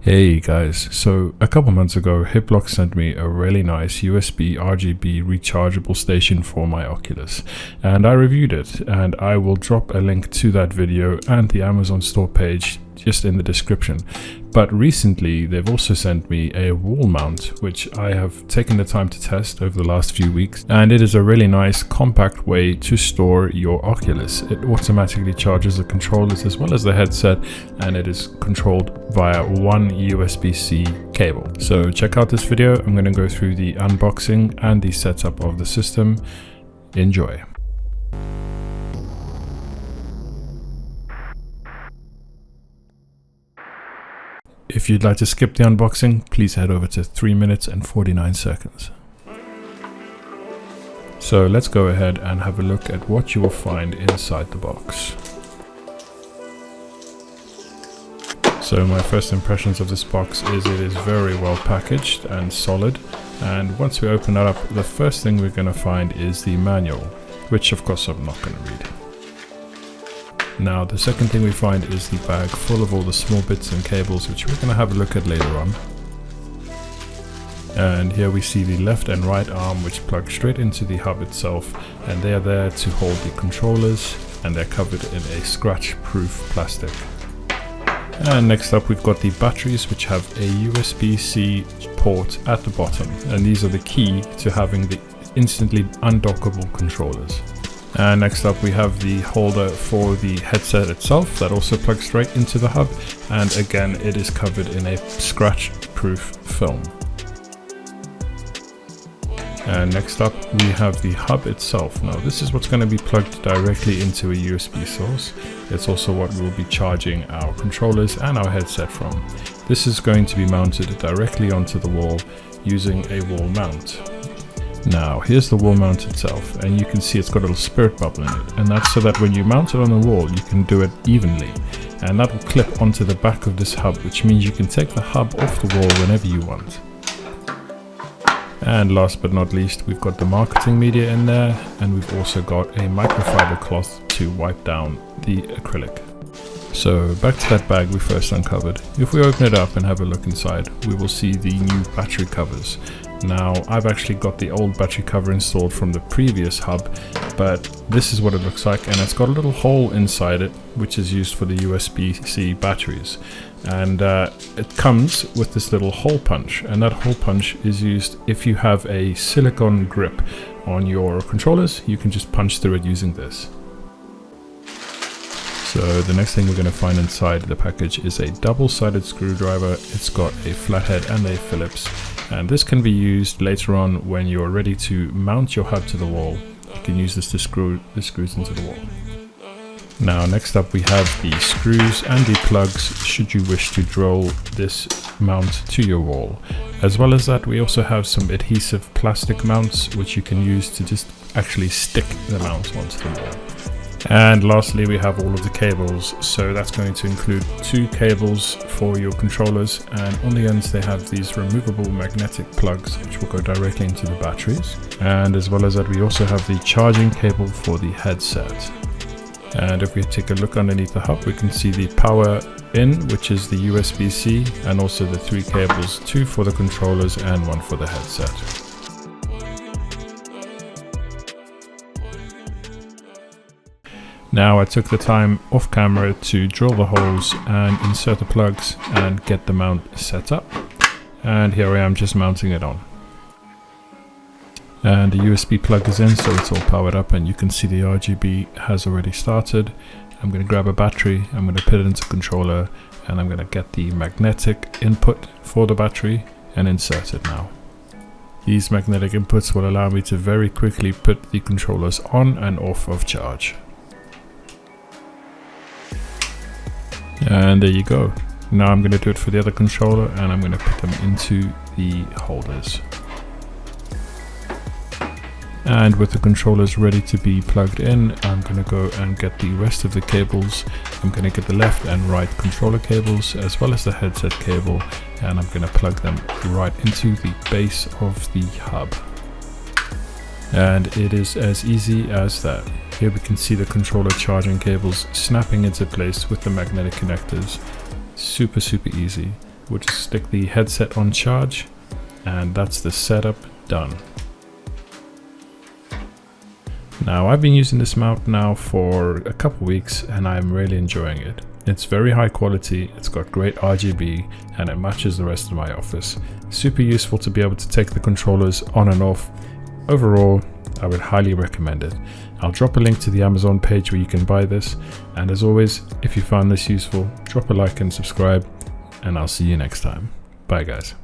Hey guys, so a couple months ago Hibloks sent me a really nice USB RGB rechargeable station for my Oculus, and I reviewed it, and I will drop a link to that video and the Amazon store page just in the description. But recently they've also sent me a wall mount, which I have taken the time to test over the last few weeks, and it is a really nice compact way to store your Oculus. It automatically charges the controllers as well as the headset, and it is controlled via one USB-C cable. So check out this video. I'm going to go through the unboxing and the setup of the system. Enjoy. If you'd like to skip the unboxing, please head over to 3 minutes and 49 seconds. So let's go ahead and have a look at what you will find inside the box. So my first impressions of this box is it is very well packaged and solid, and once we open that up, the first thing we're going to find is the manual, which of course I'm not going to read. Now the second thing we find is the bag full of all the small bits and cables, which we're going to have a look at later on. And here we see the left and right arm, which plug straight into the hub itself, and they are there to hold the controllers, and they're covered in a scratch-proof plastic. And next up we've got the batteries, which have a USB-C port at the bottom, and these are the key to having the instantly undockable controllers. And next up we have the holder for the headset itself that also plugs straight into the hub, and again it is covered in a scratch-proof film. And next up we have the hub itself. Now this is what's going to be plugged directly into a USB source. It's also what we'll be charging our controllers and our headset from. This is going to be mounted directly onto the wall using a wall mount. Now here's the wall mount itself, and you can see it's got a little spirit bubble in it, and that's so that when you mount it on the wall you can do it evenly, and that will clip onto the back of this hub, which means you can take the hub off the wall whenever you want. And last but not least, we've got the marketing media in there, and we've also got a microfiber cloth to wipe down the acrylic. So back to that bag we first uncovered. If we open it up and have a look inside, we will see the new battery covers. Now I've actually got the old battery cover installed from the previous hub, but this is what it looks like, and it's got a little hole inside it which is used for the USB-C batteries, and it comes with this little hole punch, and that hole punch is used if you have a silicone grip on your controllers. You can just punch through it using this. So the next thing we're going to find inside the package is a double-sided screwdriver. It's got a flathead and a Phillips, and this can be used later on when you're ready to mount your hub to the wall. You can use this to screw the screws into the wall. Now next up we have the screws and the plugs should you wish to drill this mount to your wall. As well as that, we also have some adhesive plastic mounts which you can use to just actually stick the mount onto the wall. And lastly we have all of the cables, so that's going to include 2 cables for your controllers, and on the ends they have these removable magnetic plugs which will go directly into the batteries. And as well as that, we also have the charging cable for the headset. And if we take a look underneath the hub, we can see the power in, which is the USB-C, and also the 3 cables, 2 for the controllers and 1 for the headset. Now I took the time off camera to drill the holes and insert the plugs and get the mount set up, and here I am just mounting it on. And the USB plug is in, so it's all powered up, and you can see the RGB has already started. I'm going to grab a battery, I'm going to put it into the controller, and I'm going to get the magnetic input for the battery and insert it now. These magnetic inputs will allow me to very quickly put the controllers on and off of charge. And there you go. Now I'm going to do it for the other controller, and I'm going to put them into the holders. And with the controllers ready to be plugged in, I'm going to go and get the rest of the cables. I'm going to get the left and right controller cables as well as the headset cable, and I'm going to plug them right into the base of the hub. And it is as easy as that. Here we can see the controller charging cables snapping into place with the magnetic connectors. Super easy. we'll just stick the headset on charge, and that's the setup done. Now I've been using this mount now for a couple weeks and I'm really enjoying it. It's very high quality, it's got great RGB and it matches the rest of my office. Super useful to be able to take the controllers on and off. Overall, I would highly recommend it. I'll drop a link to the Amazon page where you can buy this, and as always, if you found this useful, drop a like and subscribe, and I'll see you next time. Bye guys.